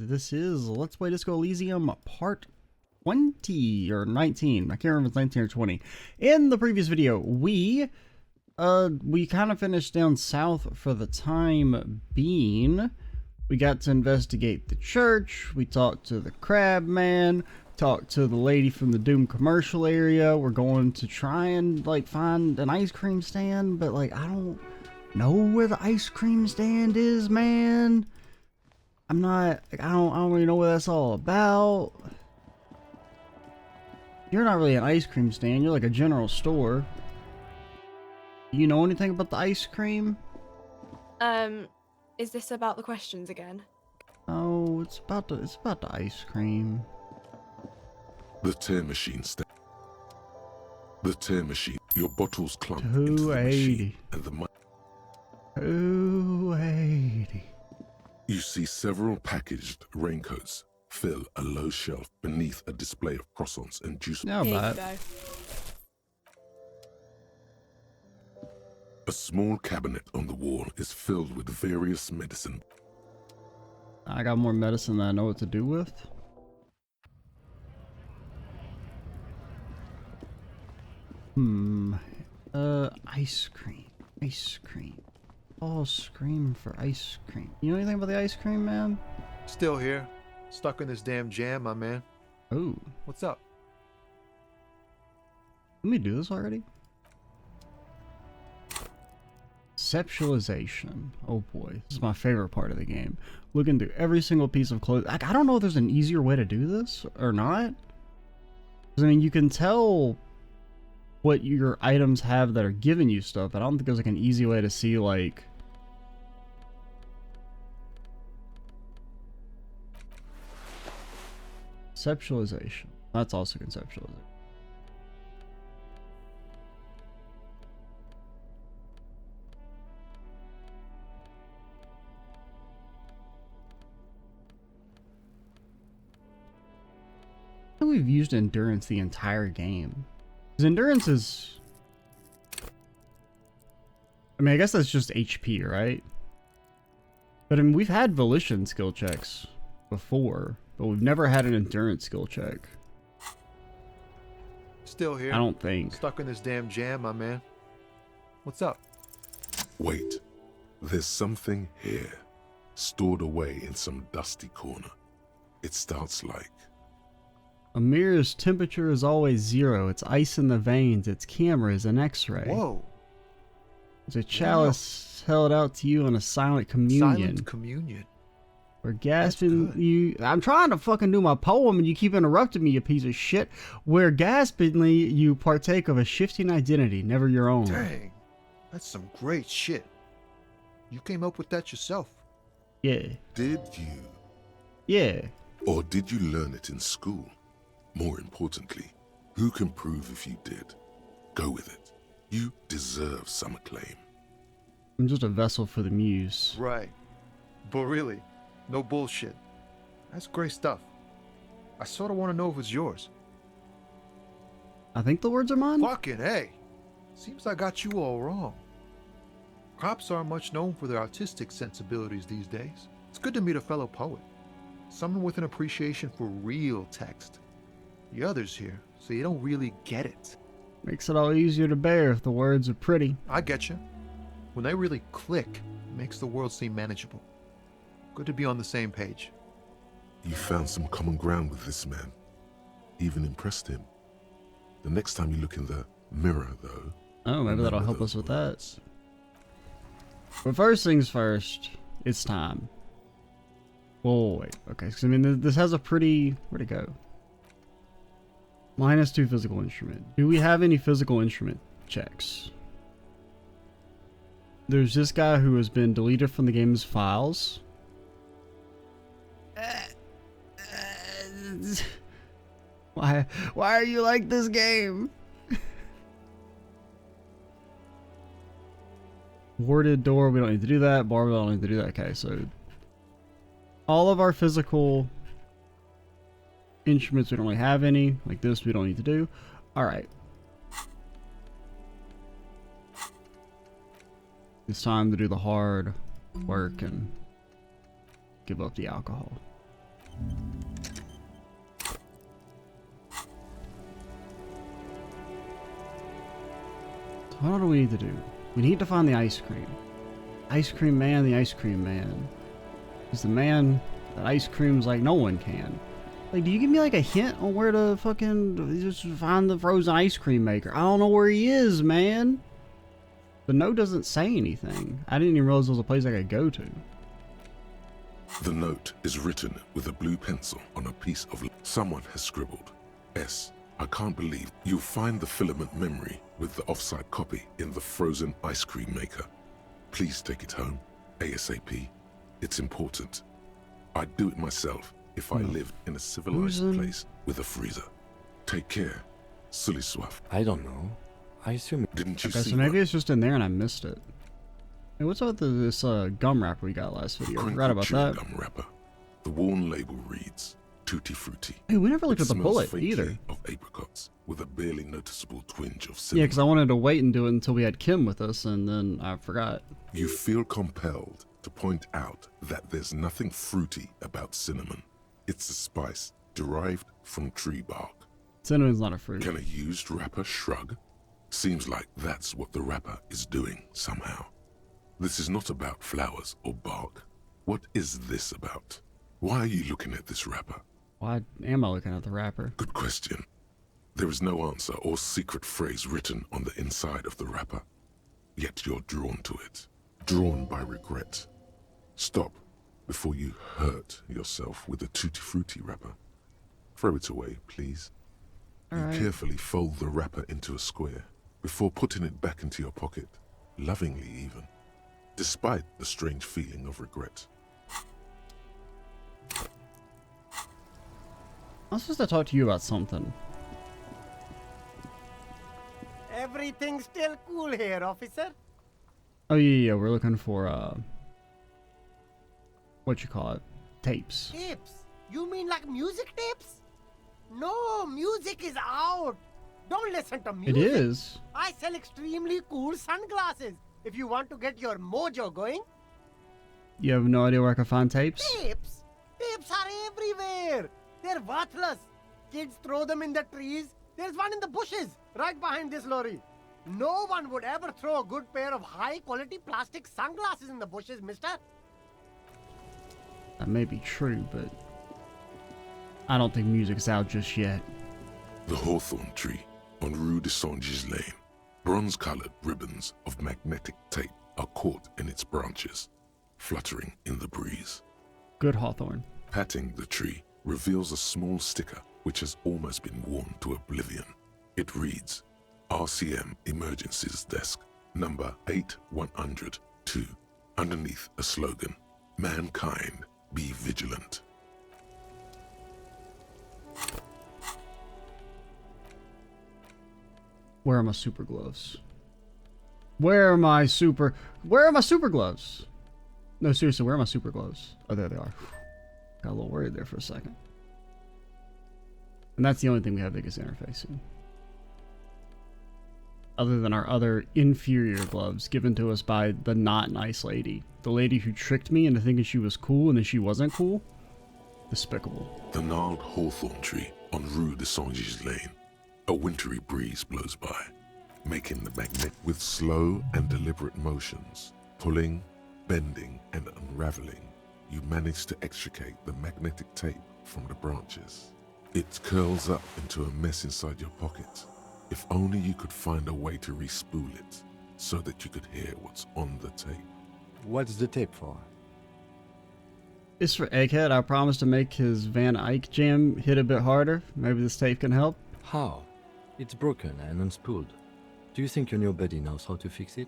This is Let's Play Disco Elysium part 20 or 19. I can't remember if it's 19 or 20. In the previous video, we kind of finished down south for the time being. We got to investigate the church. We talked to the crab man. Talked to the lady from the Doom commercial area. We're going to try and like find an ice cream stand, but like I don't know where the ice cream stand is, man. I don't really know what that's all about. You're not really an ice cream stand, you're like a general store. You know anything about the ice cream? Is this about the questions again? Oh, it's about the ice cream. The tear machine your bottles clump into the 280. machine and the 280. You see several packaged raincoats fill a low shelf beneath a display of croissants and juice. Now Here you that. go. A small cabinet on the wall is filled with various medicine. I got more medicine than I know what to do with. Ice cream. Ice cream. Oh, scream for ice cream. You know anything about the ice cream, man? Still here. Stuck in this damn jam, my man. Oh. What's up? Let me do this already. Conceptualization. Oh boy. This is my favorite part of the game. Looking through every single piece of clothing. Like, I don't know if there's an easier way to do this or not. 'Cause, I mean, you can tell what your items have that are giving you stuff. I don't think there's like an easy way to see like conceptualization. That's also conceptualization. I think we've used endurance the entire game. Because endurance is... I mean, I guess that's just HP, right? But I mean, we've had volition skill checks before, but we've never had an endurance skill check. Still here. I don't think. Stuck in this damn jam, my man. What's up? Wait, there's something here, stored away in some dusty corner. It starts like, A mirror's temperature is always 0. It's ice in the veins. Its camera is an X-ray. Whoa. There's a chalice held out to you on a silent communion. Silent communion. Where gasping good. you... I'm trying to fucking do my poem and you keep interrupting me, you piece of shit. Where gaspingly you partake of a shifting identity, never your own. Dang. That's some great shit. You came up with that yourself. Yeah. did you? Yeah. Or did you learn it in school? More importantly, who can prove if you did? Go with it. You deserve some acclaim. I'm just a vessel for the muse. Right. But really, no bullshit. That's great stuff. I sort of want to know if it's yours. I think the words are mine. Fucking hey. Seems I got you all wrong. Cops aren't much known for their artistic sensibilities these days. It's good to meet a fellow poet. Someone with an appreciation for real text. The others here, so you don't really get it. Makes it all easier to bear if the words are pretty. I get you. When they really click, it makes the world seem manageable. Good to be on the same page. You found some common ground with this man. Even impressed him. The next time you look in the mirror, though... Oh, maybe that'll help us with that. But first things first, it's time. Oh, wait. Okay, because I mean, this has a pretty... Where'd it go? -2 physical instrument. Do we have any physical instrument checks? There's this guy who has been deleted from the game's files. Why are you like this game? Warded door, we don't need to do that. Bar, we don't need to do that. Okay, so all of our physical instruments, we don't really have any. Like this, we don't need to do. Alright. It's time to do the hard work and give up the alcohol. what do we need to do? We need to find the ice cream. Ice cream man, the ice cream man. He's the man that ice creams like no one can. Like, do you give me like a hint on where to fucking just find the frozen ice cream maker? I don't know where he is, man. The note doesn't say anything. I didn't even realize there was a place I could go to. The note is written with a blue pencil on a piece of... Someone has scribbled, S. I can't believe you'll find the filament memory with the offside copy in the frozen ice cream maker. Please take it home, ASAP. It's important. I'd do it myself if I lived in a civilized place with a freezer. Take care, Silly Swaff. I don't know. I assume... Didn't you Okay, see so maybe one? it's just in there and I missed it. Hey, what's up with this gum wrapper we got last video? I forgot about Chewing that. gum wrapper. The worn label reads, Tutti Frutti. Hey, we never looked It at the smells bullet faintly either. of apricots with a barely noticeable twinge of Yeah, cinnamon. because I wanted to wait and do it until we had Kim with us, and then I forgot. You feel compelled to point out that there's nothing fruity about cinnamon. It's a spice derived from tree bark. Cinnamon's not a fruit. Can a used wrapper shrug? Seems like that's what the wrapper is doing somehow. This is not about flowers or bark. What is this about? Why are you looking at this wrapper? Why am I looking at the wrapper? Good question. There is no answer or secret phrase written on the inside of the wrapper. Yet you're drawn to it. Drawn by regret. Stop before you hurt yourself with a Tutti Frutti wrapper. Throw it away, please. You Alright. carefully fold the wrapper into a square before putting it back into your pocket, lovingly even, despite the strange feeling of regret. I was supposed to talk to you about something. Everything's still cool here, officer. Oh yeah, we're looking for what you call it? Tapes. Tapes? You mean like music tapes? No, music is out. Don't listen to music. It is. I sell extremely cool sunglasses. If you want to get your mojo going, You have no idea where I can find tapes? tapes. Tapes are everywhere. They're worthless. Kids throw them in the trees. There's one in the bushes, right behind this lorry. No one would ever throw a good pair of high-quality plastic sunglasses in the bushes, mister. That may be true, but I don't think music's out just yet. The hawthorn tree on Rue de Saint-Gilles Lane. Bronze-colored ribbons of magnetic tape are caught in its branches, fluttering in the breeze. Good Hawthorne. Patting the tree reveals a small sticker which has almost been worn to oblivion. It reads, RCM Emergencies Desk, number 8102. Underneath a slogan, Mankind, be vigilant. Where are my super gloves? Where are my super gloves? No, seriously, where are my super gloves? Oh, there they are. Got a little worried there for a second. And that's the only thing we have biggest interfacing. Other than our other inferior gloves given to us by the not nice lady. The lady who tricked me into thinking she was cool and then she wasn't cool. Despicable. The gnarled hawthorn tree on Rue de Saint-Gilles Lane. A wintry breeze blows by, making the magnet with slow and deliberate motions, pulling, bending, and unraveling. You manage to extricate the magnetic tape from the branches. It curls up into a mess inside your pocket. If only you could find a way to re-spool it, so that you could hear what's on the tape. What's the tape for? It's for Egghead. I promised to make his Van Eyck jam hit a bit harder. Maybe this tape can help. How? It's broken and unspooled. Do you think your new buddy knows how to fix it?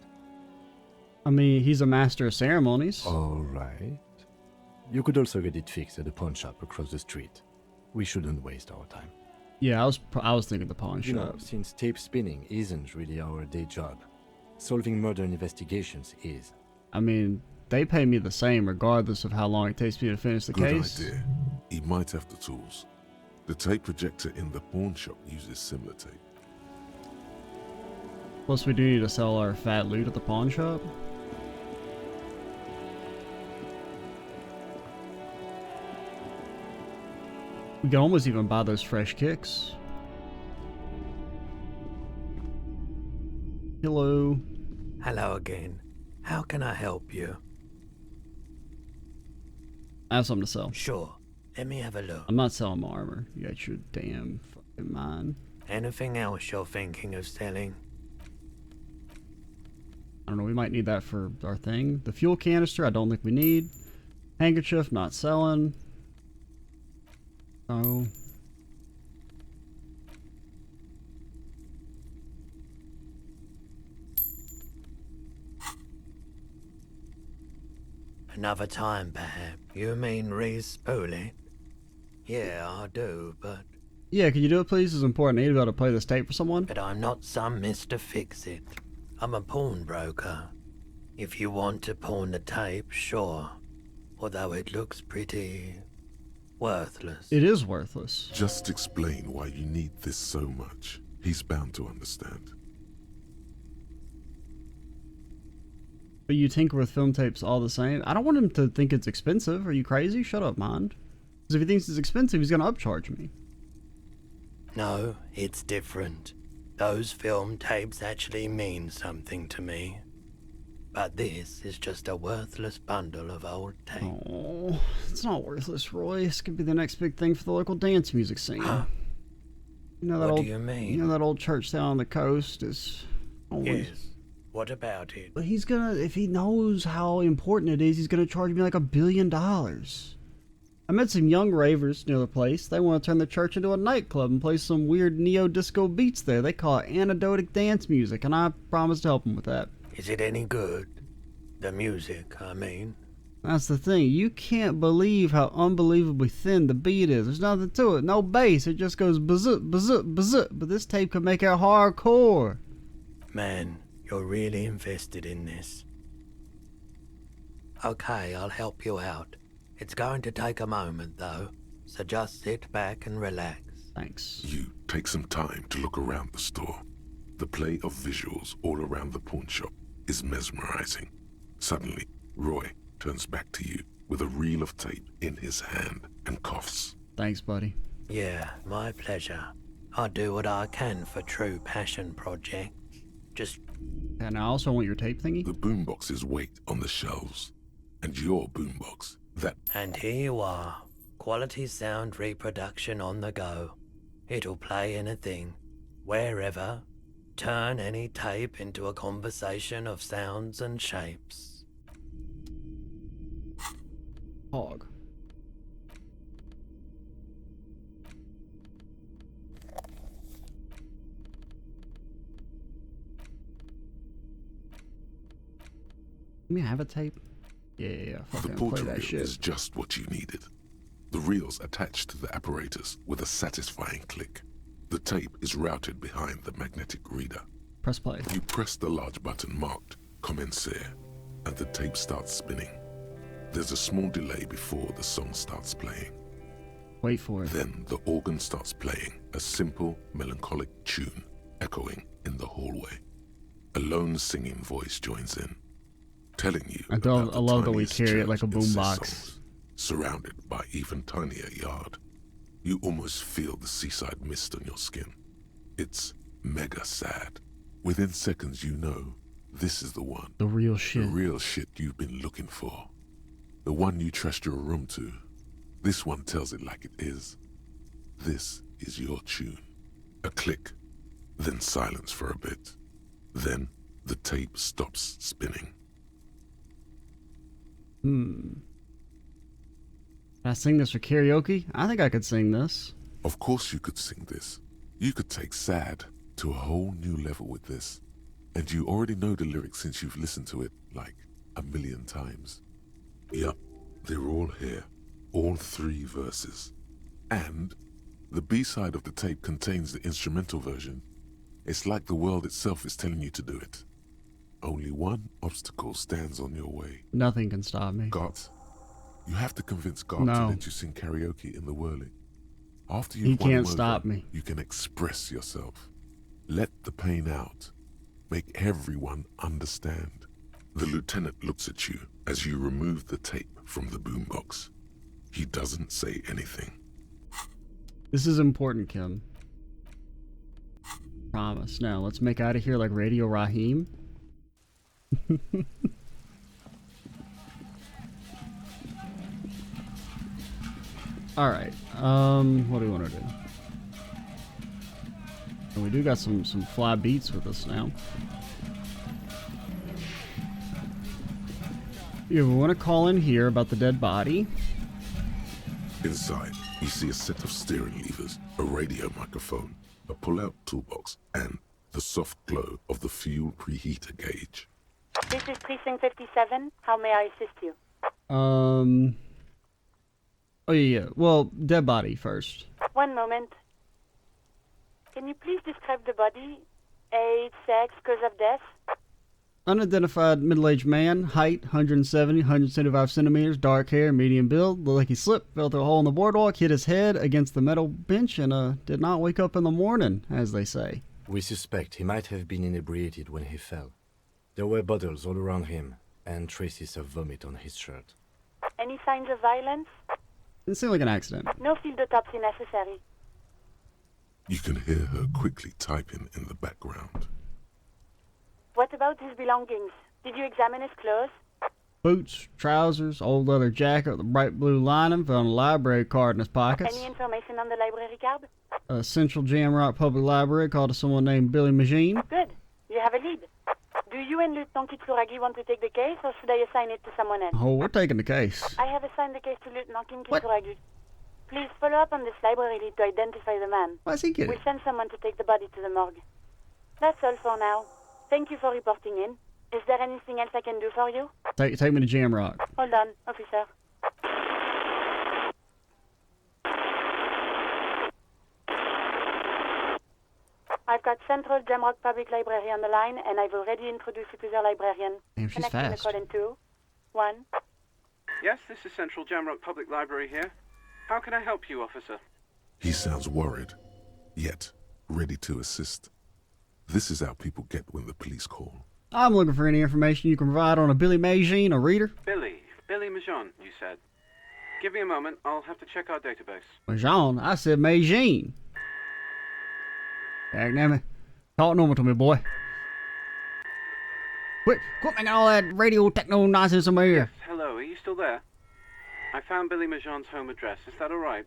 I mean, he's a master of ceremonies. All right. You could also get it fixed at the pawn shop across the street. We shouldn't waste our time. Yeah, I was thinking the pawn You know, shop. since tape spinning isn't really our day job, solving murder investigations is. I mean, they pay me the same regardless of how long it takes me to finish the Good case. idea. He might have the tools. The tape projector in the pawn shop uses similar tape. Plus, we do need to sell our fat loot at the pawn shop. We can almost even buy those fresh kicks. Hello. Hello again. How can I help you? I have something to sell. Sure. Let me have a look. I'm not selling my armor. You got your damn fucking mind. Anything else you're thinking of selling? I don't know, we might need that for our thing. The fuel canister, I don't think we need. Handkerchief, not selling. Oh. Another time, perhaps. You mean re-spool it? Yeah, I do, but Yeah, can you do it please? It's important. I need to be able to play this tape for someone. I'm not some Mr. Fix-It. I'm a pawnbroker. If you want to pawn the tape, sure. Although it looks pretty worthless. It is worthless. Just explain why you need this so much. He's bound to understand. But you tinker with film tapes all the same. I don't want him to think it's expensive. Are you crazy? Shut up, mind. Because if he thinks it's expensive, he's going to upcharge me. No, it's different. Those film tapes actually mean something to me. But this is just a worthless bundle of old tape. Oh, it's not worthless, Roy. This could be the next big thing for the local dance music scene. Huh? You know that What old, do you mean? You know that old church down on the coast is always... Yes. What about it? But he's gonna, if he knows how important it is, he's gonna charge me like $1 billion. I met some young ravers near the place. They want to turn the church into a nightclub and play some weird neo-disco beats there. They call it anecdotic dance music, and I promised to help them with that. Is it any good? The music, I mean. That's the thing. You can't believe how unbelievably thin the beat is. There's nothing to it. No bass. It just goes bazzoot, bazzoot, bazzoot. But this tape could make it hardcore. Man, you're really invested in this. Okay, I'll help you out. It's going to take a moment, though, so just sit back and relax. Thanks. You take some time to look around the store. The play of visuals all around the pawn shop is mesmerizing. Suddenly, Roy turns back to you with a reel of tape in his hand and coughs. Thanks, buddy. Yeah, my pleasure. I'll do what I can for true passion projects. Just And I also want your tape thingy. The boomboxes wait on the shelves, and your boombox, that And here you are. Quality sound reproduction on the go. It'll play anything, wherever. Turn any tape into a conversation of sounds and shapes. Hog. Let me have a tape. Yeah, the fucking play portal that reel shit. is just what you needed. The reels attached to the apparatus with a satisfying click. The tape is routed behind the magnetic reader. Press play. You press the large button marked Commencer, and the tape starts spinning. There's a small delay before the song starts playing. Wait for it. Then the organ starts playing a simple, melancholic tune echoing in the hallway. A lone singing voice joins in, telling you I about love the that we tiniest carry it like a church in boombox. Sessoms, surrounded by even tinier yard. You almost feel the seaside mist on your skin. It's mega sad. Within seconds you know this is the one. The real The shit. real shit you've been looking for. The one you trust your room to. This one tells it like it is. This is your tune. A click, then silence for a bit. Then the tape stops spinning. Can I sing this for karaoke? I think I could sing this. Of course you could sing this. You could take sad to a whole new level with this. And you already know the lyrics since you've listened to it like 1,000,000 times. Yup, they're all here. All 3 verses. And the B-side of the tape contains the instrumental version. It's like the world itself is telling you to do it. Only one obstacle stands on your way. Nothing can stop me. Gart. You have to convince Gart No. to let you sing karaoke in the whirling. After you've He won him can't over, stop me. you can express yourself. Let the pain out. Make everyone understand. The lieutenant looks at you as you remove the tape from the boombox. He doesn't say anything. This is important, Kim. Promise. Now, let's make out of here like Radio Raheem. Alright, what do we want to do? And we do got some fly beats with us now. Yeah, we want to call in here about the dead body. Inside, you see a set of steering levers, a radio microphone, a pull-out toolbox, and the soft glow of the fuel preheater gauge. This is Precinct 57. How may I assist you? Oh yeah. Well, dead body first. One moment. Can you please describe the body? Age, sex, cause of death? Unidentified middle-aged man, height 170, 175 centimeters, dark hair, medium build, looked like he slipped, fell through a hole in the boardwalk, hit his head against the metal bench, and did not wake up in the morning, as they say. We suspect he might have been inebriated when he fell. There were bottles all around him, and traces of vomit on his shirt. Any signs of violence? It seemed like an accident. No field autopsy necessary. You can hear her quickly typing in the background. What about his belongings? Did you examine his clothes? Boots, trousers, old leather jacket with a bright blue lining, found a library card in his pockets. Any information on the library card? A Central Jamrock Public Library called to someone named Billy Magine. Good. You have a lead. Do you and Lieutenant Kitsuragi want to take the case, or should I assign it to someone else? Oh, we're taking the case. I have assigned the case to Lieutenant What? Kitsuragi. Please follow up on this library lead to identify the man. Why's he getting? We'll send someone to take the body to the morgue. That's all for now. Thank you for reporting in. Is there anything else I can do for you? Take me to Jamrock. Hold on, officer. I've got Central Jamrock Public Library on the line, and I've already introduced you to their librarian. Damn, she's Connecting fast. the call in 2, 1. Yes, this is Central Jamrock Public Library here. How can I help you, officer? He sounds worried, yet ready to assist. This is how people get when the police call. I'm looking for any information you can provide on a Billy Magine, a reader. Billy Majon, you said. Give me a moment, I'll have to check our database. Magine? I said Magine. Dagnammy. Talk normal to me, boy. Quit making all that radio techno nonsense in my ear. Hello, are you still there? I found Billy Majon's home address, is that alright?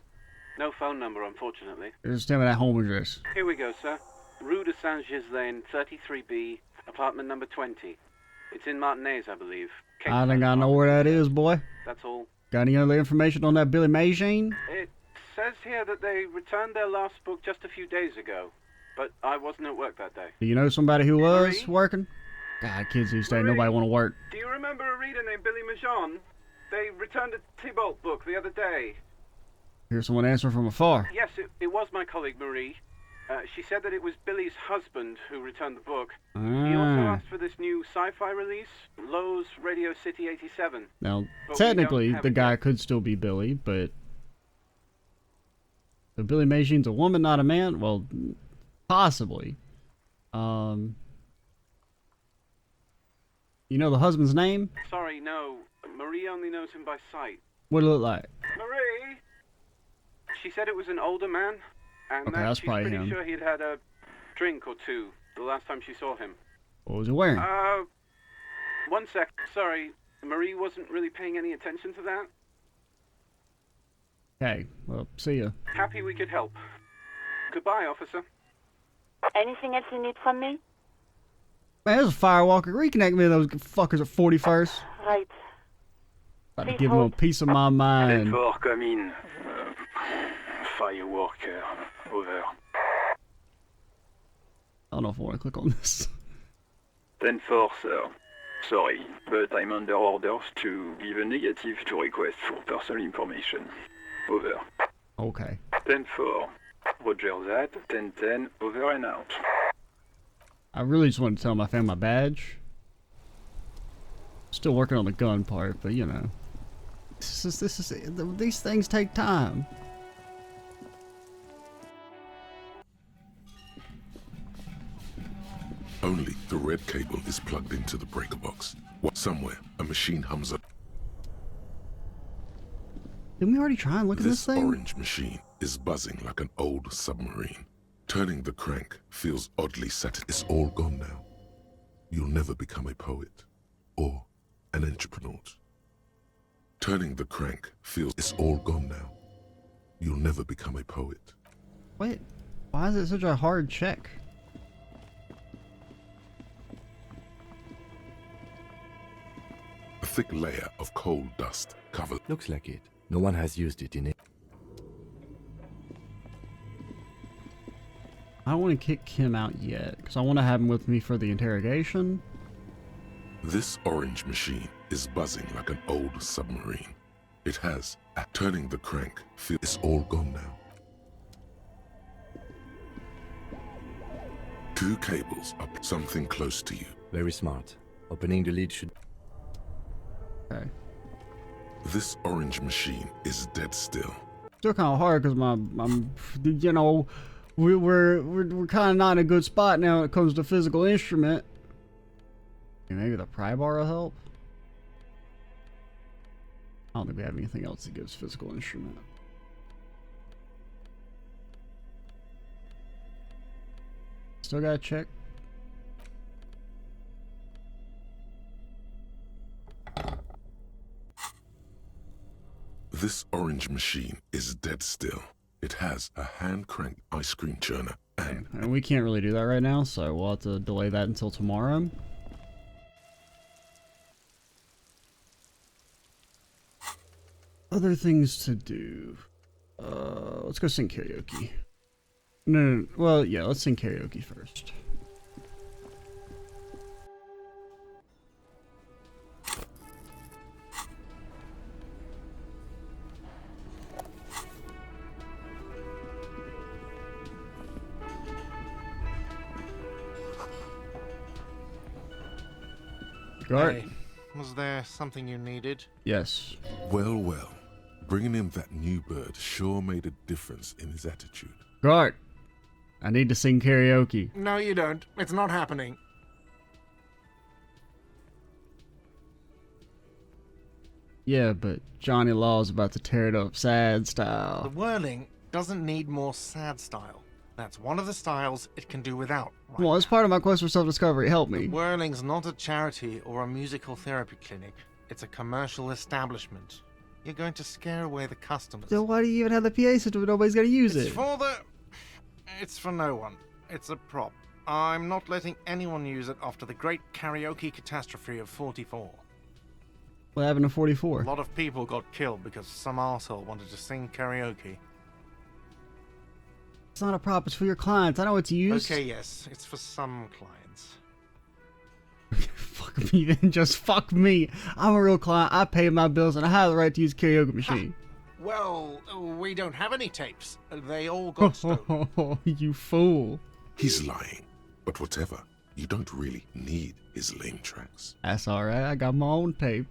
No phone number, unfortunately. Just tell me that home address. Here we go, sir. Rue de Saint-Gislain, 33B, apartment number 20. It's in Martinez, I believe. I think I know where that is, boy. That's all. Got any other information on that Billy Magine? It says here that they returned their last book just a few days ago, but I wasn't at work that day. Do you know somebody who was Marie? working? God, kids these days, Marie? nobody want to work. Do you remember a reader named Billy Majon? They returned a Tybalt book the other day. Hear someone answering from afar. Yes, it was my colleague Marie. She said that it was Billy's husband who returned the book. He also Ah. asked for this new sci-fi release, Lowe's Radio City 87. Now, But we technically, don't have the it guy yet. could still be Billy, but... So Billy Magine's a woman, not a man? Well, possibly. You know the husband's name? Sorry, no. Marie only knows him by sight. What did it look like? Marie! She said it was an older man, and Okay, that that's she's probably pretty him. sure he'd had a drink or two the last time she saw him. What was he wearing? One sec. Sorry, Marie wasn't really paying any attention to that. Okay, well, see ya. Happy we could help. Goodbye, officer. Anything else you need from me? Man, there's a firewalker. Reconnect me to those fuckers at 41st. Right. About to Please give them a hold. piece of my mind. Denver, come in. Fireworker, over. I don't know if I want to click on this. 10-4, sir. Sorry, but I'm under orders to give a negative to request for personal information. Over. Okay. 10-4. Roger that. 10-10, over and out. I really just wanted to tell them I found my badge. Still working on the gun part, but you know. These things take time. Only the red cable is plugged into the breaker box. Somewhere, a machine hums up. Didn't we already try and look at this This thing? orange machine is buzzing like an old submarine. Turning the crank feels oddly satisfying. It's all gone now. You'll never become a poet or an entrepreneur. Turning the crank feels it's all gone now. You'll never become a poet. Wait, why is it such a hard check? A thick layer of coal dust covers. Looks like it. No one has used it in it. I don't want to kick Kim out yet, because I want to have him with me for the interrogation. This orange machine is buzzing like an old submarine. It has. Turning the crank feels it's all gone now. 2 cables up something close to you. Very smart. Opening the lid should... Okay. This orange machine is dead still. Still kind of hard because I'm, you know, we're kind of not in a good spot now when it comes to physical instrument. Maybe the pry bar will help. I don't think we have anything else that gives physical instrument. Still gotta check. This orange machine is dead still. It has a hand-cranked ice cream churner and we can't really do that right now, so we'll have to delay that until tomorrow. Other things to do. Let's go sing karaoke. No, well, yeah, let's sing karaoke first. Guard. Hey, was there something you needed? Yes. Well, well. Bringing him that new bird sure made a difference in his attitude. Guard. I need to sing karaoke. No, you don't. It's not happening. Yeah, but Johnny Law's about to tear it up sad The style. whirling doesn't need more sad style. That's one of the styles it can do without. Right Well, it's part of my quest for self-discovery. Help me. Whirling's not a charity or a musical therapy clinic. It's a commercial establishment. You're going to scare away the customers. So why do you even have the PA system if nobody's gonna use It's it? for the... It's for no one. It's a prop. I'm not letting anyone use it after the great karaoke catastrophe of 44. What happened to A 44? lot of people got killed because some arsehole wanted to sing karaoke. It's not a prop, it's for your clients. I know it's used. Okay, yes, it's for some clients. Fuck me then, just fuck me. I'm a real client, I pay my bills, and I have the right to use a karaoke machine. Well, we don't have any tapes. They all got stolen. Oh, you fool. He's lying. But whatever, you don't really need his lame tracks. That's alright, I got my own tape.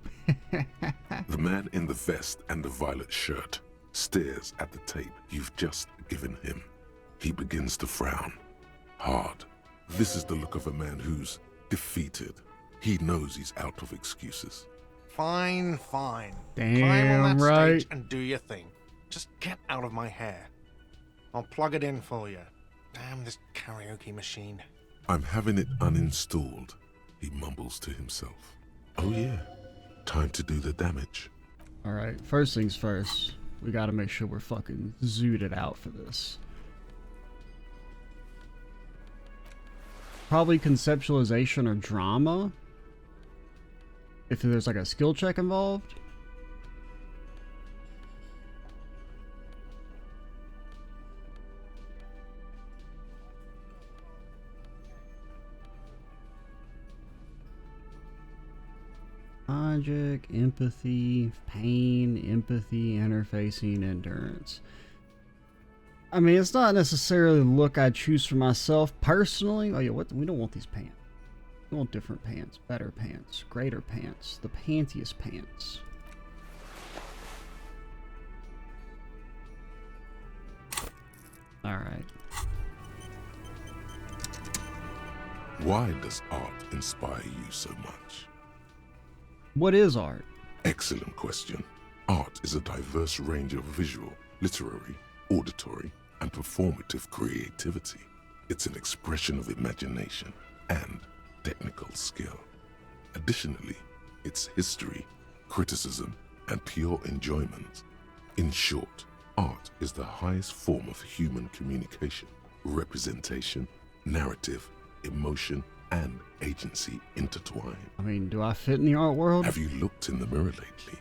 The man in the vest and the violet shirt stares at the tape you've just given him. He begins to frown. Hard. This is the look of a man who's defeated. He knows he's out of excuses. Fine, fine. Damn Climb on that right. stage and do your thing. Just get out of my hair. I'll plug it in for you. Damn this karaoke machine. I'm having it uninstalled, he mumbles to himself. Oh yeah, time to do the damage. Alright, first things first. We gotta make sure we're fucking zooted out for this. Probably conceptualization or drama. If there's like a skill check involved. Logic, empathy, pain, empathy, interfacing, endurance. I mean, it's not necessarily the look I choose for myself personally. Oh yeah, what? We don't want these pants. We want different pants, better pants, greater pants, the pantiest pants. Alright. Why does art inspire you so much? What is art? Excellent question. Art is a diverse range of visual, literary, auditory, and performative creativity. It's an expression of imagination and technical skill. Additionally, it's history, criticism, and pure enjoyment. In short, art is the highest form of human communication, representation, narrative, emotion, and agency intertwined. I mean, do I fit in the art world? Have you looked in the mirror lately?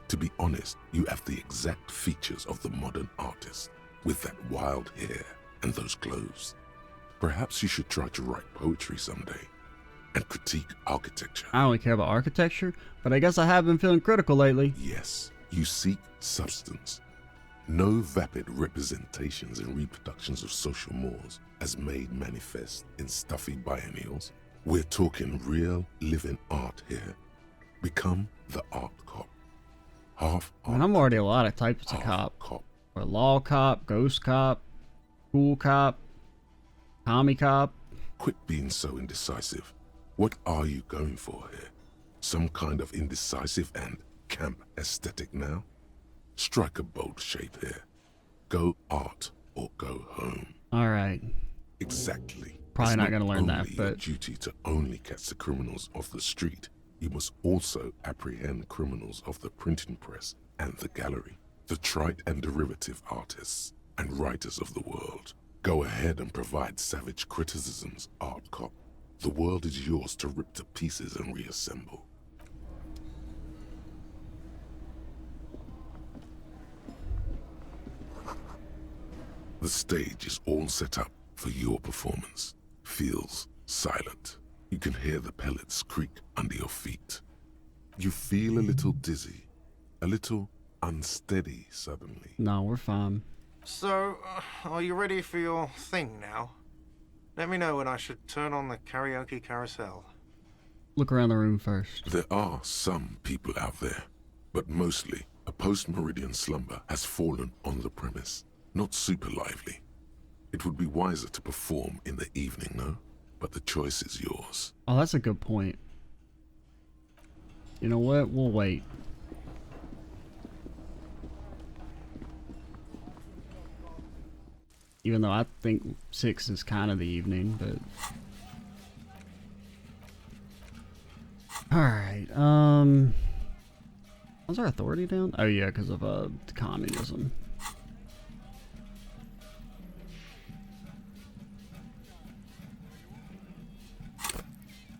To be honest, you have the exact features of the modern artist, with that wild hair and those clothes. Perhaps you should try to write poetry someday and critique architecture. I only care about architecture, but I guess I have been feeling critical lately. Yes, you seek substance. No vapid representations and reproductions of social mores as made manifest in stuffy biennials. We're talking real, living art here. Become the art cop. Half I mean, I'm already a lot of types of cop. Or law cop, ghost cop, cool cop, Tommy cop. Quit being so indecisive. What are you going for here? Some kind of indecisive and camp aesthetic now? Strike a bold shape here. Go art or go home. Alright. Exactly. Probably not going to learn that, but but... your duty to only catch the criminals off the street. You must also apprehend criminals of the printing press and the gallery, the trite and derivative artists and writers of the world. Go ahead and provide savage criticisms, art cop. The world is yours to rip to pieces and reassemble. The stage is all set up for your performance. Feels silent. You can hear the pellets creak under your feet. You feel a little dizzy, a little unsteady suddenly. No, we're fine. So, are you ready for your thing now? Let me know when I should turn on the karaoke carousel. Look around the room first. There are some people out there, but mostly a post-meridian slumber has fallen on the premise. Not super lively. It would be wiser to perform in the evening, no? But the choice is yours. Oh, that's a good point. You know what? We'll wait. Even though I think 6 is kind of the evening, but... Alright, was our authority down? Oh yeah, because of, communism.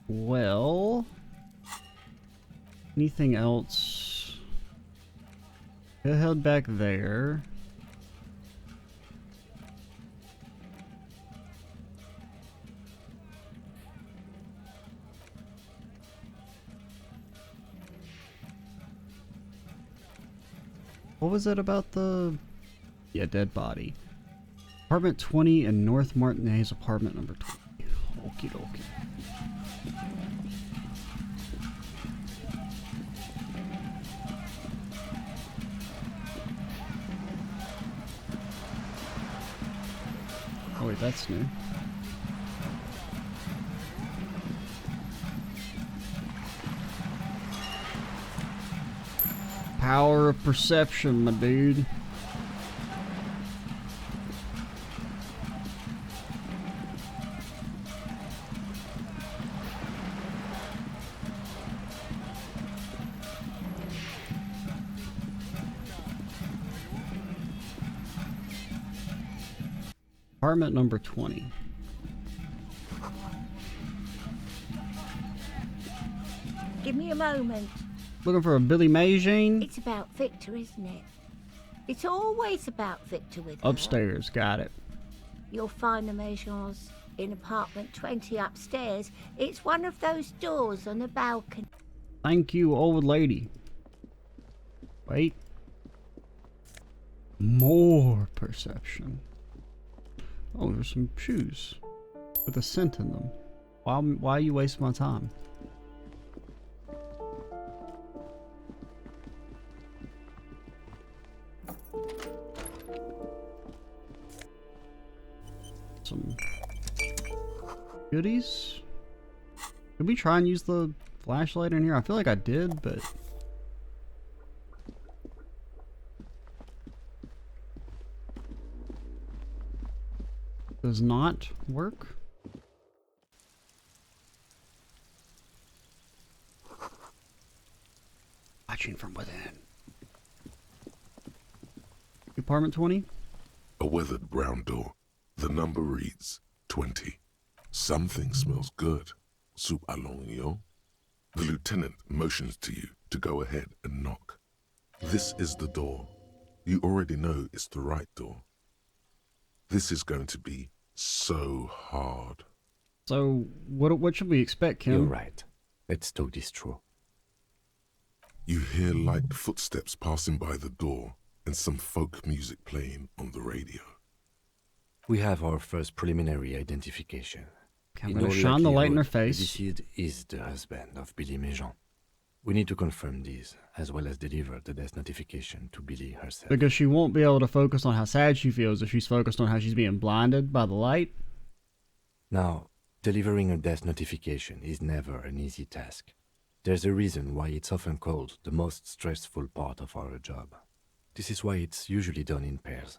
Well... Anything else? Go head back there. What was it about the... Yeah, dead body. Apartment 20 in North Martinez apartment number 20. Okie dokie. Oh wait, that's new. Power of perception, my dude. Apartment number 20. Give me a moment. Looking for a Billy May Jean? It's about Victor, isn't it? It's always about Victor with her. Upstairs, got it. You'll find the Majors in apartment 20 upstairs. It's one of those doors on the balcony. Thank you, old lady. Wait. More perception. Oh, there's some shoes with a scent in them. Why are you wasting my time? Some goodies. Did we try and use the flashlight in here? I feel like I did, but... does not work. Watching from within. Apartment 20? A weathered brown door. The number reads 20. Something smells good. Soup allongio. The lieutenant motions to you to go ahead and knock. This is the door. You already know it's the right door. This is going to be so hard. So, what should we expect, Kim? You're right. Let's talk this through. You hear light footsteps passing by the door and some folk music playing on the radio. We have our first preliminary identification. Okay, I'm going to shine the light in her The face. deceased is the husband of Billy Méjean. We need to confirm these, as well as deliver the death notification to Billy herself. Because she won't be able to focus on how sad she feels if she's focused on how she's being blinded by the light. Now, delivering a death notification is never an easy task. There's a reason why it's often called the most stressful part of our job. This is why it's usually done in pairs.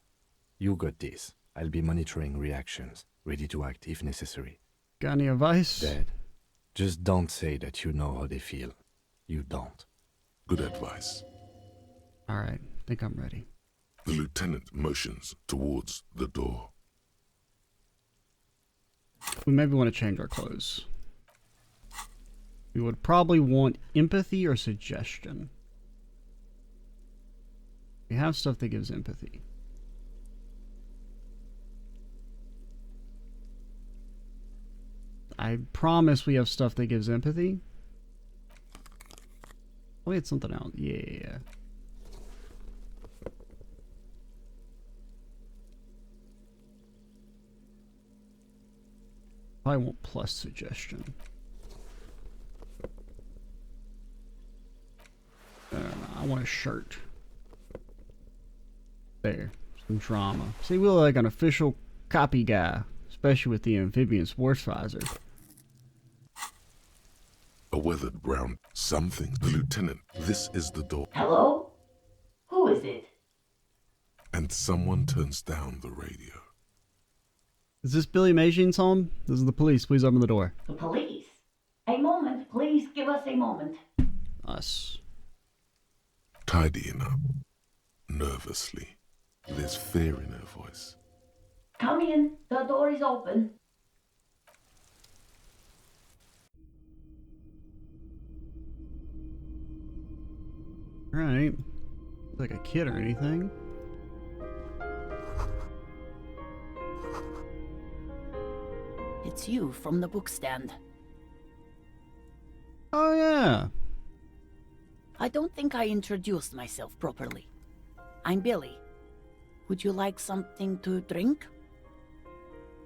You got this. I'll be monitoring reactions, ready to act if necessary. Got any advice? Dad, just don't say that you know how they feel. You don't. Good advice. Alright, think I'm ready. The lieutenant motions towards the door. We maybe want to change our clothes. We would probably want empathy or suggestion. We have stuff that gives empathy. I promise we have stuff that gives empathy. Oh, we had something else. Yeah. I want plus suggestion. I want a shirt. There. Some drama. See, we look like an official copy guy. Especially with the amphibian sports visor. A weathered brown something. The lieutenant. This is the door. Hello? Who is it? And someone turns down the radio. Is this Billy Méjean's home? This is the police. Please open the door. The police? A moment, please give us a moment. Us. Tidying up. Nervously. There's fear in her voice. Come in, the door is open. Alright. Like a kid or anything. It's you from the bookstand. Oh, yeah. I don't think I introduced myself properly. I'm Billy. Would you like something to drink?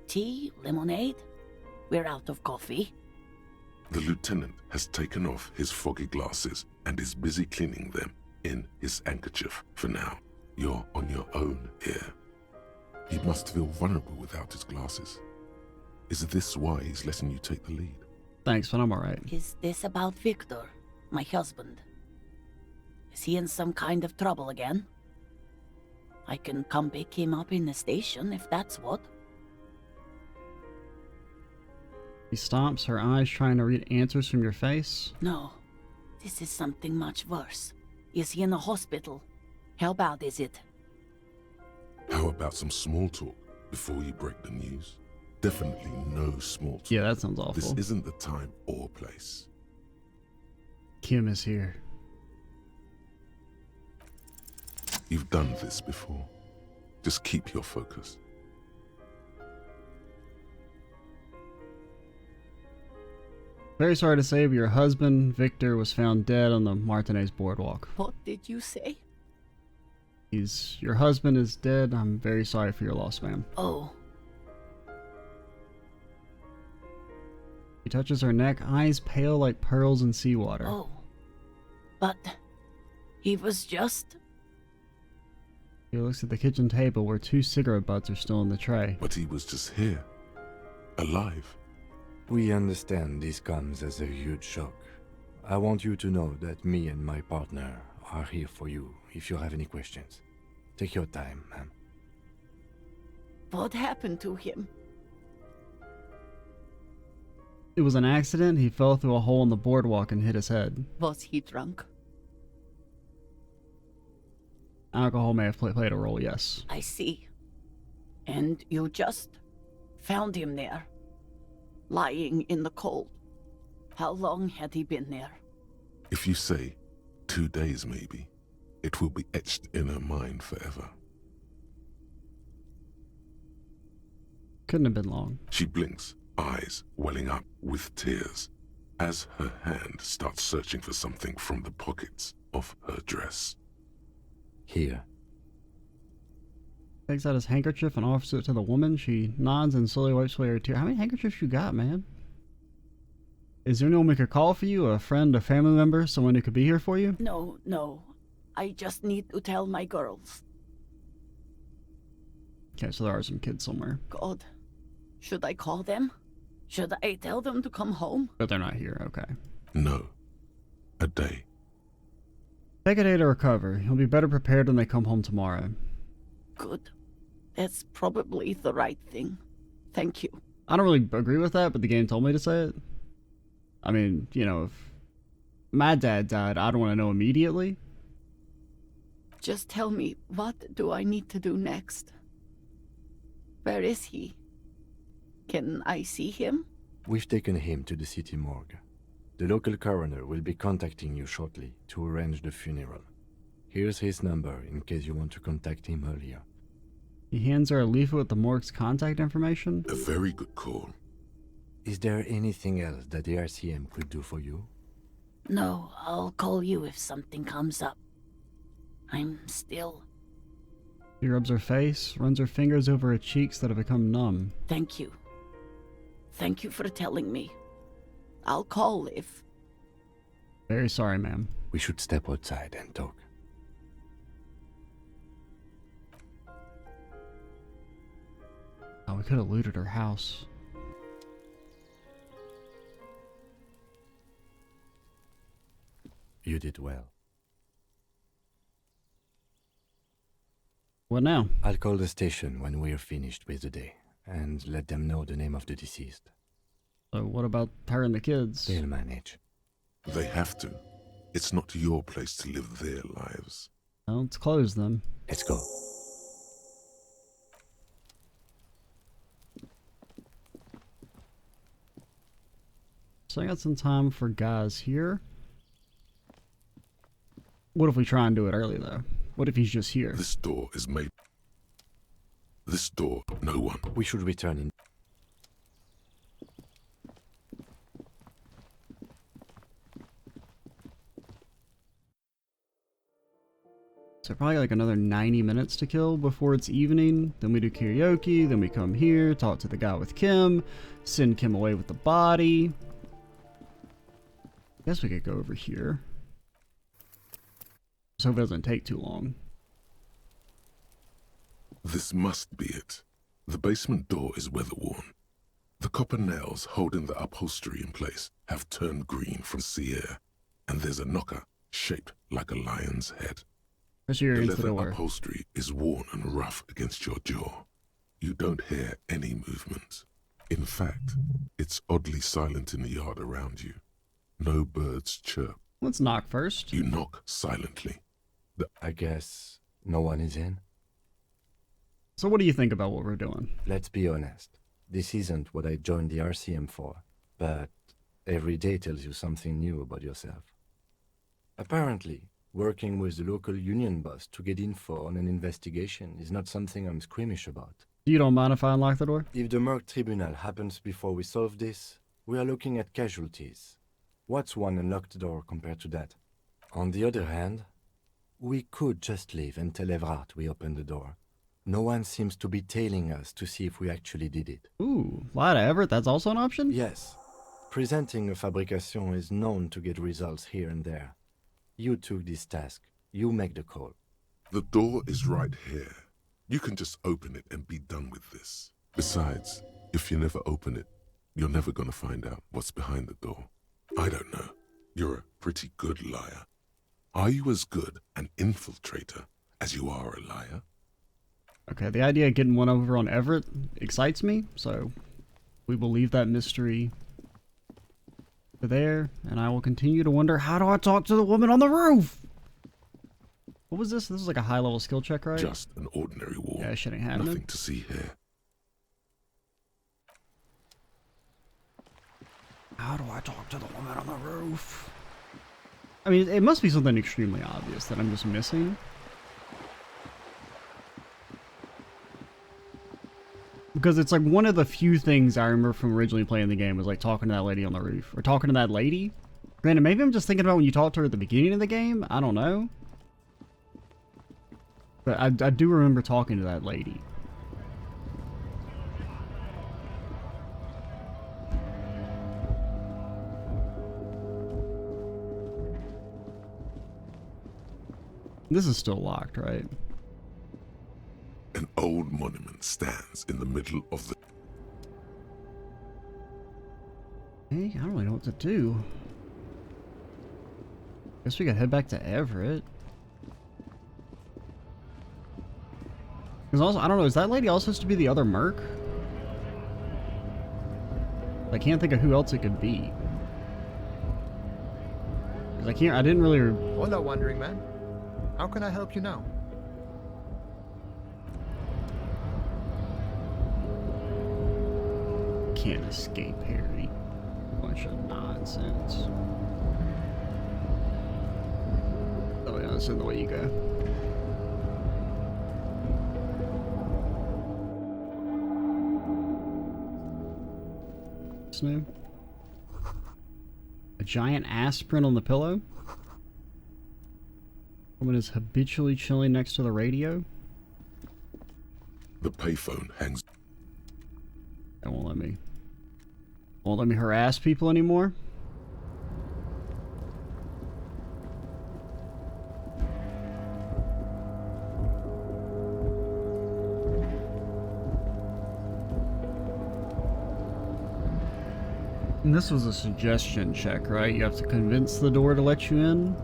Tea? Lemonade? We're out of coffee. The lieutenant has taken off his foggy glasses and is busy cleaning them in his handkerchief for now. You're on your own here. He must feel vulnerable without his glasses. Is this why he's letting you take the lead? Thanks, but I'm alright. Is this about Victor, my husband? Is he in some kind of trouble again? I can come pick him up in the station if that's what. She stops, her eyes trying to read answers from your face. No, this is something much worse. Is he in the hospital? How bad is it? How about some small talk before you break the news? Definitely no small talk. Yeah, that sounds awful. This isn't the time or place. Kim is here. You've done this before. Just keep your focus. Very sorry to say, but your husband, Victor, was found dead on the Martinez boardwalk. What did you say? Your husband is dead. I'm very sorry for your loss, ma'am. Oh. He touches her neck, eyes pale like pearls in seawater. Oh. But he was just... He looks at the kitchen table where 2 cigarette butts are still in the tray. But he was just here. Alive. We understand this comes as a huge shock. I want you to know that me and my partner are here for you if you have any questions. Take your time, ma'am. What happened to him? It was an accident. He fell through a hole in the boardwalk and hit his head. Was he drunk? Alcohol may have played a role, yes. I see. And you just found him there, lying in the cold. How long had he been there? If you say 2 days maybe, it will be etched in her mind forever. Couldn't have been long. She blinks, eyes welling up with tears, as her hand starts searching for something from the pockets of her dress. Here. Takes out his handkerchief and offers it to the woman. She nods and slowly wipes away her tear. How many handkerchiefs you got, man? Is there anyone we could call for you? A friend, a family member, someone who could be here for you? No, no. I just need to tell my girls. Okay, so there are some kids somewhere. God. Should I call them? Should I tell them to come home? But they're not here, okay. No. A day. Take a day to recover. You'll be better prepared when they come home tomorrow. Good. That's probably the right thing. Thank you. I don't really agree with that, but the game told me to say it. I mean, you know, if my dad died, I don't want to know immediately. Just tell me, what do I need to do next? Where is he? Can I see him? We've taken him to the city morgue. The local coroner will be contacting you shortly to arrange the funeral. Here's his number in case you want to contact him earlier. He hands her a leaflet with the morgue's contact information. A very good call. Is there anything else that the RCM could do for you? No, I'll call you if something comes up. I'm still... She rubs her face, runs her fingers over her cheeks that have become numb. Thank you. Thank you for telling me. I'll call if... Very sorry, ma'am. We should step outside and talk. Oh, we could have looted her house. You did well. What now? I'll call the station when we're finished with the day, and let them know the name of the deceased. So what about her and the kids? They'll manage. They have to. It's not your place to live their lives. Well, let's close them. Let's go. So I got some time for guys here. What if we try and do it early, though? What if he's just here? This door is made... This door, no one. We should return in. So probably like another 90 minutes to kill before it's evening. Then we do karaoke, then we come here, talk to the guy with Kim, send Kim away with the body. Guess we could go over here. So it doesn't take too long. This must be it. The basement door is weather-worn. The copper nails holding the upholstery in place have turned green from sea air, and there's a knocker shaped like a lion's head. Pressure your The into the leather door. upholstery is worn and rough against your jaw. You don't hear any movement. In fact, it's oddly silent in the yard around you. No birds chirp. Let's knock first. You knock silently. I guess no one is in? So what do you think about what we're doing? Let's be honest. This isn't what I joined the RCM for, but every day tells you something new about yourself. Apparently, working with the local union boss to get info on an investigation is not something I'm squeamish about. You don't mind if I unlock the door? If the Merc Tribunal happens before we solve this, we are looking at casualties. What's one unlocked door compared to that? On the other hand, we could just leave and tell Evrart we opened the door. No one seems to be tailing us to see if we actually did it. Ooh, lie to Everett, that's also an option? Yes. Presenting a fabrication is known to get results here and there. You took this task. You make the call. The door is right here. You can just open it and be done with this. Besides, if you never open it, you're never gonna find out what's behind the door. I don't know. You're a pretty good liar. Are you as good an infiltrator as you are a liar? Okay, the idea of getting one over on Everett excites me, so we will leave that mystery there, and I will continue to wonder, how do I talk to the woman on the roof? What was this? This was like a high-level skill check, right? Just an ordinary wall. Yeah, shit ain't happening. Nothing to see here. How do I talk to the woman on the roof? I mean, it must be something extremely obvious that I'm just missing. Because it's like one of the few things I remember from originally playing the game was like talking to that lady on the roof. Or talking to that lady. Granted, maybe I'm just thinking about when you talked to her at the beginning of the game. I don't know. But I do remember talking to that lady. This is still locked, right? An old monument stands in the middle of the... Hey, I don't really know what to do. Guess we could head back to Everett. Because also, I don't know, is that lady also supposed to be the other merc? I can't think of who else it could be. Because I didn't really... Hola, wandering man. How can I help you now? Can't escape Harry. Bunch of nonsense. Oh yeah, that's in the way you go. What's new? A giant aspirin on the pillow? Woman is habitually chilling next to the radio? The payphone hangs... That won't let me harass people anymore. And this was a suggestion check, right? You have to convince the door to let you in.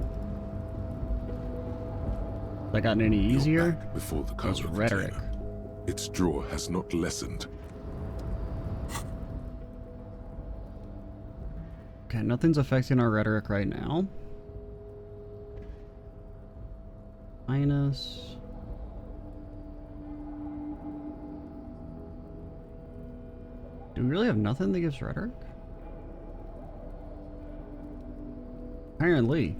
That gotten any easier? Before the That's rhetoric. Its draw has not lessened. Okay, nothing's affecting our rhetoric right now. Minus. Do we really have nothing that gives rhetoric? Apparently.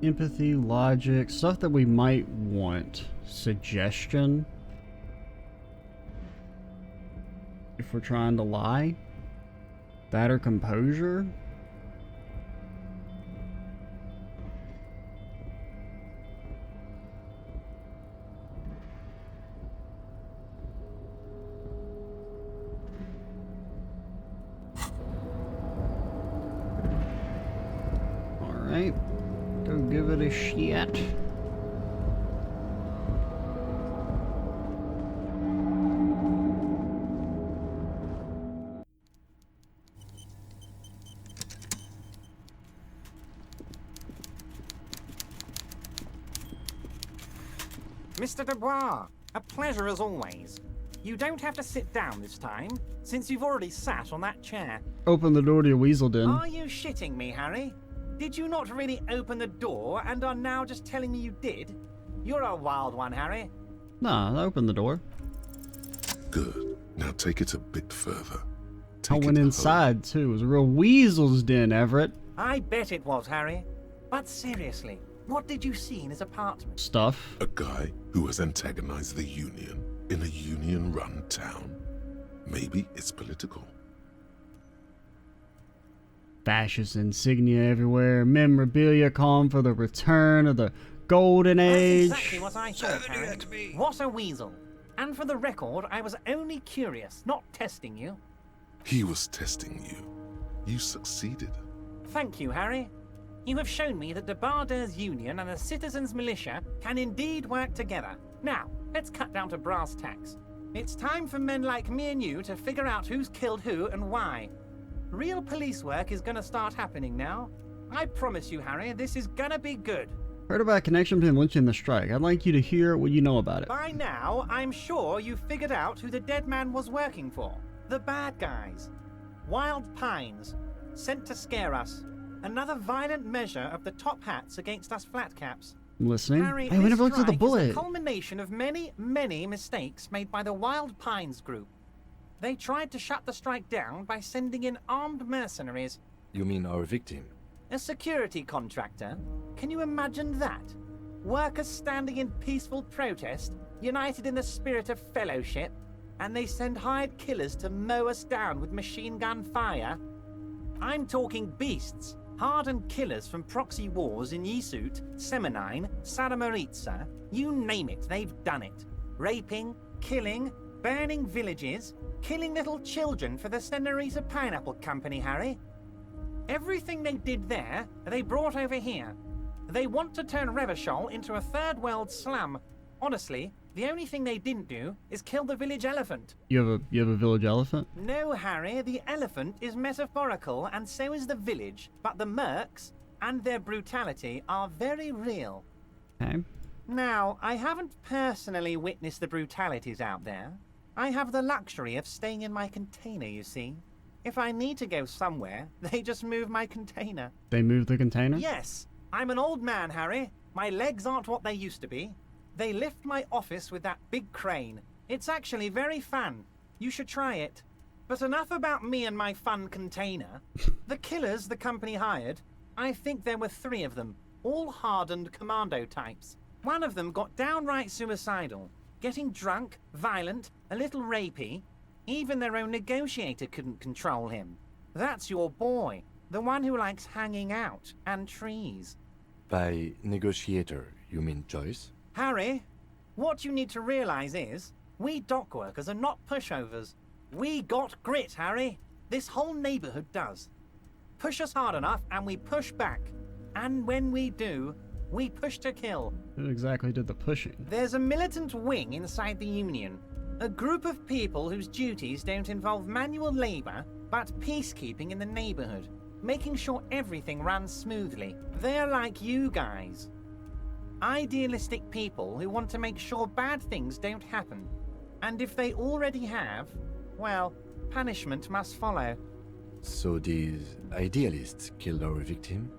Empathy, logic, stuff that we might want. Suggestion. If we're trying to lie. That or composure. Alright. Go give it a shot. Mr. Dubois, a pleasure as always. You don't have to sit down this time, since you've already sat on that chair. Open the door to your weasel den. Are you shitting me, Harry? Did you not really open the door and are now just telling me you did? You're a wild one, Harry. Nah, I opened the door. Good. Now take it a bit further. I went inside too. It was a real weasel's den, Everett. I bet it was, Harry. But seriously, what did you see in his apartment? Stuff. A guy who has antagonized the Union in a Union-run town. Maybe it's political. Fascist insignia everywhere, memorabilia calling for the return of the golden age. That's exactly what I thought, Harry. What a weasel. And for the record, I was only curious, not testing you. He was testing you. You succeeded. Thank you, Harry. You have shown me that the Barders Union and the Citizens Militia can indeed work together. Now, let's cut down to brass tacks. It's time for men like me and you to figure out who's killed who and why. Real police work is gonna start happening now. I promise you, Harry, this is gonna be good. Heard about a connection between lynching and the strike. I'd like you to hear what you know about it. By now, I'm sure you've figured out who the dead man was working for. The bad guys. Wild Pines. Sent to scare us. Another violent measure of the top hats against us flatcaps. I'm listening. Harry, Hey, we this never looked at the strike is bullet. the culmination of many, many mistakes made by the Wild Pines group. They tried to shut the strike down by sending in armed mercenaries. You mean our victim? A security contractor? Can you imagine that? Workers standing in peaceful protest, united in the spirit of fellowship, and they send hired killers to mow us down with machine gun fire? I'm talking beasts, hardened killers from proxy wars in Yisut, Semenine, Saramaritsa, you name it, they've done it. Raping, killing, burning villages, killing little children for the Senorita Pineapple Company, Harry. Everything they did there, they brought over here. They want to turn Revachol into a third world slum. Honestly, the only thing they didn't do is kill the village elephant. You have a village elephant? No, Harry, the elephant is metaphorical and so is the village, but the mercs and their brutality are very real. Okay. Now, I haven't personally witnessed the brutalities out there. I have the luxury of staying in my container, you see. If I need to go somewhere, they just move my container. They moved the container? Yes, I'm an old man, Harry. My legs aren't what they used to be. They lift my office with that big crane. It's actually very fun. You should try it. But enough about me and my fun container. The killers the company hired, I think there were 3 of them, all hardened commando types. One of them got downright suicidal, getting drunk, violent, a little rapey. Even their own negotiator couldn't control him. That's your boy, the one who likes hanging out and trees. By negotiator, you mean Joyce? Harry, what you need to realize is, we dock workers are not pushovers. We got grit, Harry. This whole neighborhood does. Push us hard enough and we push back. And when we do, we push to kill. Who exactly did the pushing? There's a militant wing inside the Union. A group of people whose duties don't involve manual labor, but peacekeeping in the neighborhood, making sure everything runs smoothly. They're like you guys. Idealistic people who want to make sure bad things don't happen. And if they already have, well, punishment must follow. So these idealists killed our victim?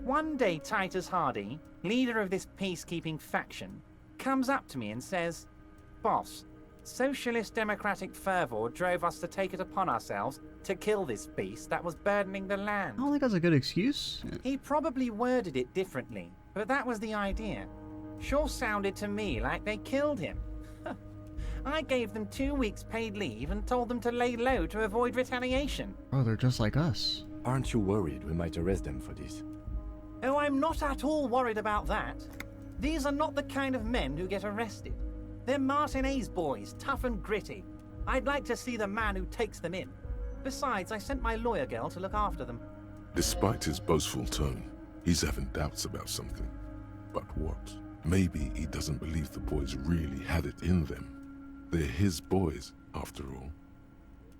One day Titus Hardy, leader of this peacekeeping faction, comes up to me and says, "Boss, socialist democratic fervor drove us to take it upon ourselves to kill this beast that was burdening the land." I don't think that's a good excuse. He probably worded it differently, but that was the idea. Sure sounded to me like they killed him. I gave them 2 weeks paid leave and told them to lay low to avoid retaliation. Oh, they're just like us. Aren't you worried we might arrest them for this? Oh, I'm not at all worried about that. These are not the kind of men who get arrested. They're Martinez boys, tough and gritty. I'd like to see the man who takes them in. Besides, I sent my lawyer girl to look after them. Despite his boastful tone, he's having doubts about something. But what? Maybe he doesn't believe the boys really had it in them. They're his boys, after all.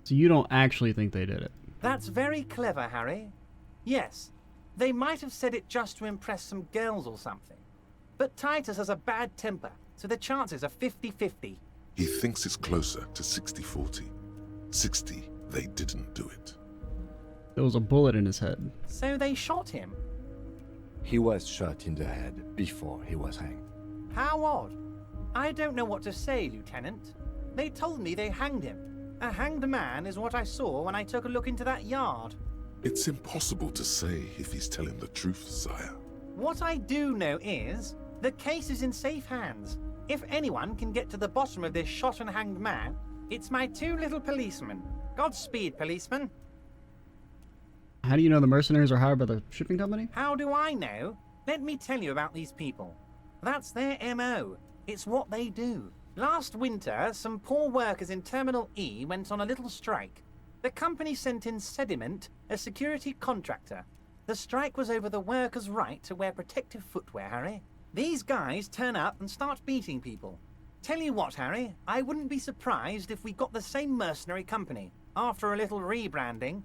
So you don't actually think they did it? That's very clever, Harry. Yes, they might have said it just to impress some girls or something. But Titus has a bad temper, so the chances are 50-50. He thinks it's closer to 60-40. 60, they didn't do it. There was a bullet in his head. So they shot him? He was shot in the head before he was hanged. How odd. I don't know what to say, Lieutenant. They told me they hanged him. A hanged man is what I saw when I took a look into that yard. It's impossible to say if he's telling the truth, sire. What I do know is, the case is in safe hands. If anyone can get to the bottom of this shot and hanged man, it's my 2 little policemen. Godspeed, policemen. How do you know the mercenaries are hired by the shipping company? How do I know? Let me tell you about these people. That's their MO. It's what they do. Last winter, some poor workers in Terminal E went on a little strike. The company sent in Sediment, a security contractor. The strike was over the workers' right to wear protective footwear, Harry. These guys turn up and start beating people. Tell you what, Harry, I wouldn't be surprised if we got the same mercenary company, after a little rebranding.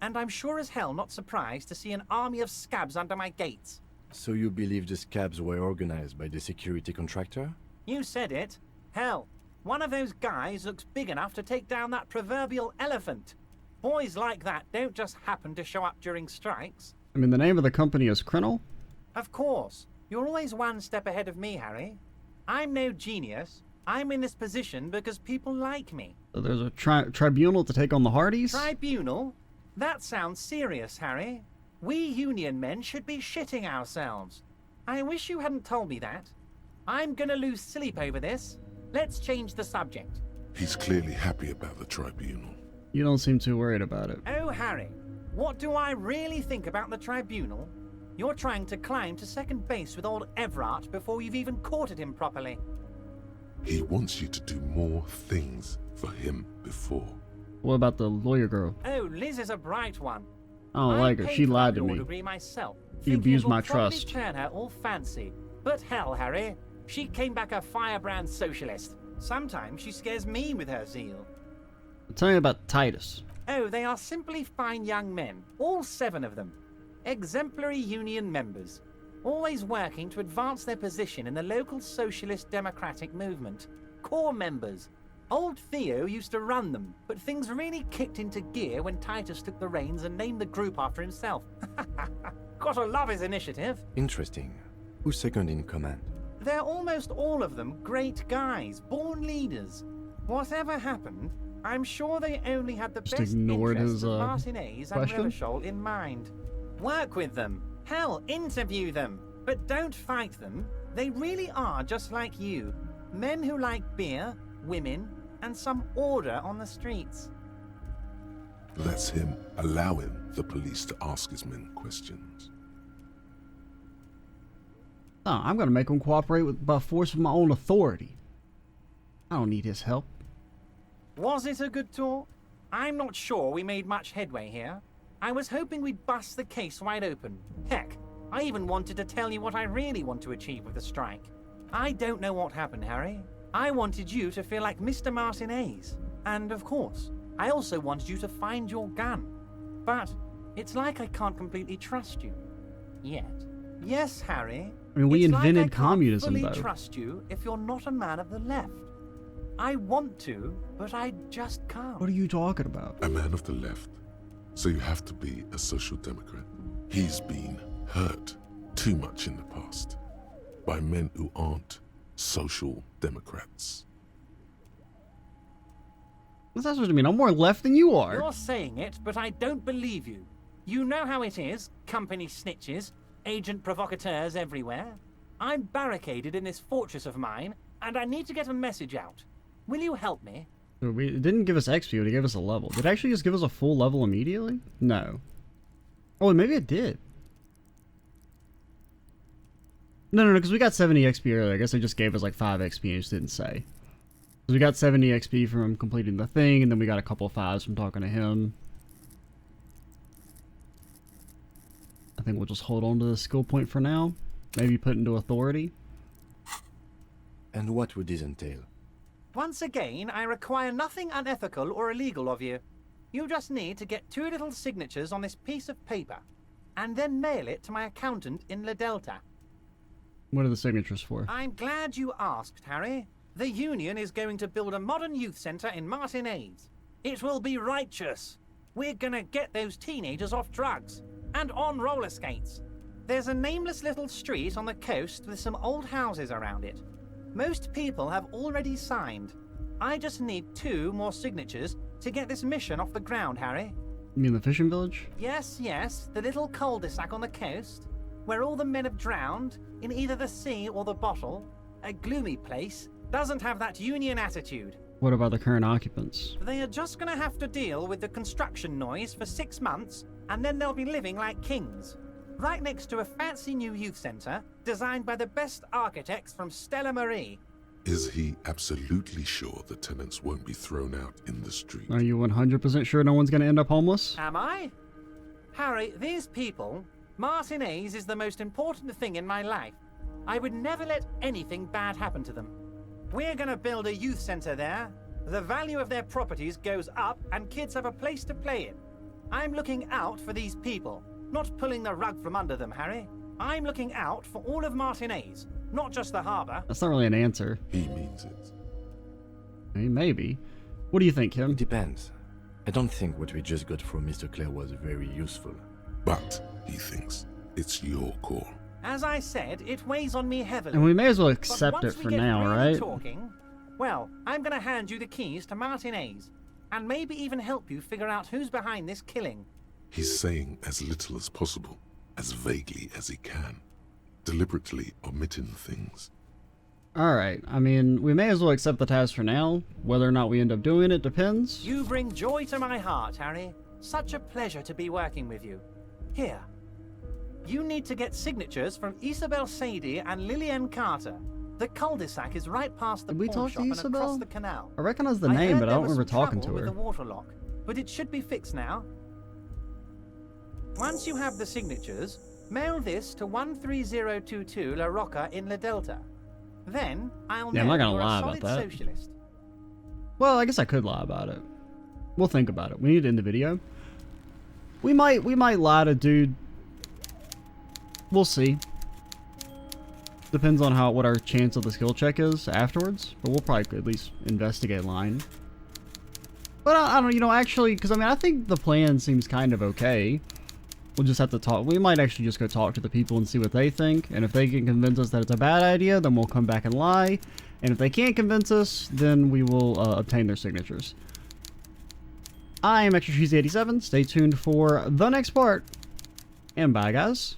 And I'm sure as hell not surprised to see an army of scabs under my gates. So you believe the scabs were organized by the security contractor? You said it. Hell, One of those guys looks big enough to take down that proverbial elephant. Boys like that don't just happen to show up during strikes. I mean, the name of the company is Criminal? Of course. You're always one step ahead of me, Harry. I'm no genius. I'm in this position because people like me. So there's a tribunal to take on the Hardys? Tribunal? That sounds serious, Harry. We union men should be shitting ourselves. I wish you hadn't told me that. I'm gonna lose sleep over this. Let's change the subject. He's clearly happy about the tribunal. You don't seem too worried about it. Oh, Harry, what do I really think about the tribunal? You're trying to climb to second base with old Everard before you've even courted him properly. He wants you to do more things for him before. What about the lawyer girl? Oh, Liz is a bright one. I don't like her. paid She for lied that to law me. degree myself, She thinking abused it'll my probably trust. turn her all fancy. But hell, Harry, she came back a firebrand socialist. Sometimes she scares me with her zeal. Tell me about Titus. Oh, they are simply fine young men, all 7 of them. Exemplary union members, always working to advance their position in the local socialist democratic movement. Core members. Old Theo used to run them, but things really kicked into gear when Titus took the reins and named the group after himself. Gotta love his initiative. Interesting. Who's second in command? They're almost all of them great guys, born leaders. Whatever happened, I'm sure they only had the Just best ignored interests his, of Martinez and question? Revachol in mind. Work with them. Hell, interview them. But don't fight them. They really are just like you. Men who like beer, women, and some order on the streets. Allowing the police to ask his men questions. Oh, I'm gonna make him cooperate by force of my own authority. I don't need his help. Was it a good talk? I'm not sure we made much headway here. I was hoping we'd bust the case wide open. Heck, I even wanted to tell you what I really want to achieve with the strike. I don't know what happened, Harry. I wanted you to feel like Mr. Martinez. And of course, I also wanted you to find your gun. But it's like I can't completely trust you. Yet. Yes, Harry. I mean, we it's invented like I can't communism, fully though. trust you if you're not a man of the left. I want to, but I just can't. What are you talking about? A man of the left. So you have to be a social democrat. He's been hurt too much in the past by men who aren't social democrats. What's that supposed to mean? I'm more left than you are. You're saying it, but I don't believe you. You know how it is, company snitches, agent provocateurs everywhere. I'm barricaded in this fortress of mine, and I need to get a message out. Will you help me? It didn't give us XP, it gave us a level. Did it actually just give us a full level immediately? No. Oh, maybe it did. No, because we got 70 XP earlier. I guess they just gave us like 5 XP and just didn't say. So we got 70 XP from completing the thing, and then we got a couple of 5s from talking to him. I think we'll just hold on to the skill point for now. Maybe put into authority. And what would this entail? Once again, I require nothing unethical or illegal of you. You just need to get 2 little signatures on this piece of paper, and then mail it to my accountant in La Delta. What are the signatures for? I'm glad you asked, Harry. The Union is going to build a modern youth centre in Martinez. It will be righteous. We're gonna get those teenagers off drugs and on roller skates. There's a nameless little street on the coast with some old houses around it. Most people have already signed. I just need 2 more signatures to get this mission off the ground, Harry. You mean the fishing village? Yes, the little cul-de-sac on the coast, where all the men have drowned in either the sea or the bottle. A gloomy place, doesn't have that union attitude. What about the current occupants? They are just gonna have to deal with the construction noise for 6 months, and then they'll be living like kings. Right next to a fancy new youth centre, designed by the best architects from Stella Marie. Is he absolutely sure the tenants won't be thrown out in the street? Are you 100% sure no one's going to end up homeless? Am I? Harry, these people, Martinez is the most important thing in my life. I would never let anything bad happen to them. We're gonna build a youth centre there. The value of their properties goes up and kids have a place to play in. I'm looking out for these people, not pulling the rug from under them, Harry. I'm looking out for all of Martinez, not just the harbour. That's not really an answer. He means it. Maybe. What do you think, Kim? Depends. I don't think what we just got from Mr. Clare was very useful. But, he thinks, it's your call. As I said, it weighs on me heavily. And we may as well But accept once it we for get now, really right? Talking, well, I'm going to hand you the keys to Martin A's, and maybe even help you figure out who's behind this killing. He's saying as little as possible, as vaguely as he can, deliberately omitting things. Alright, I mean, we may as well accept the task for now. Whether or not we end up doing it depends. You bring joy to my heart, Harry. Such a pleasure to be working with you. Here. You need to get signatures from Isabel Sadie and Lillian Carter. The cul-de-sac is right past the Did we pawn talk shop to and across Isabel? the canal. I recognize the I name, heard but I there don't was remember some talking to trouble her. with the water lock, but it should be fixed now. Once you have the signatures, mail this to 13022 La Rocca in La Delta. Then I'll Yeah, know I'm not gonna you're lie a about solid that. socialist. Well, I guess I could lie about it. We'll think about it. We need to end the video. We might lie to dude. We'll see. Depends on what our chance of the skill check is afterwards. But we'll probably at least investigate lying. But I don't, actually, because I mean, I think the plan seems kind of okay. We'll just have to talk. We might actually just go talk to the people and see what they think. And if they can convince us that it's a bad idea, then we'll come back and lie. And if they can't convince us, then we will obtain their signatures. I am Extra Cheesy 87. Stay tuned for the next part. And bye, guys.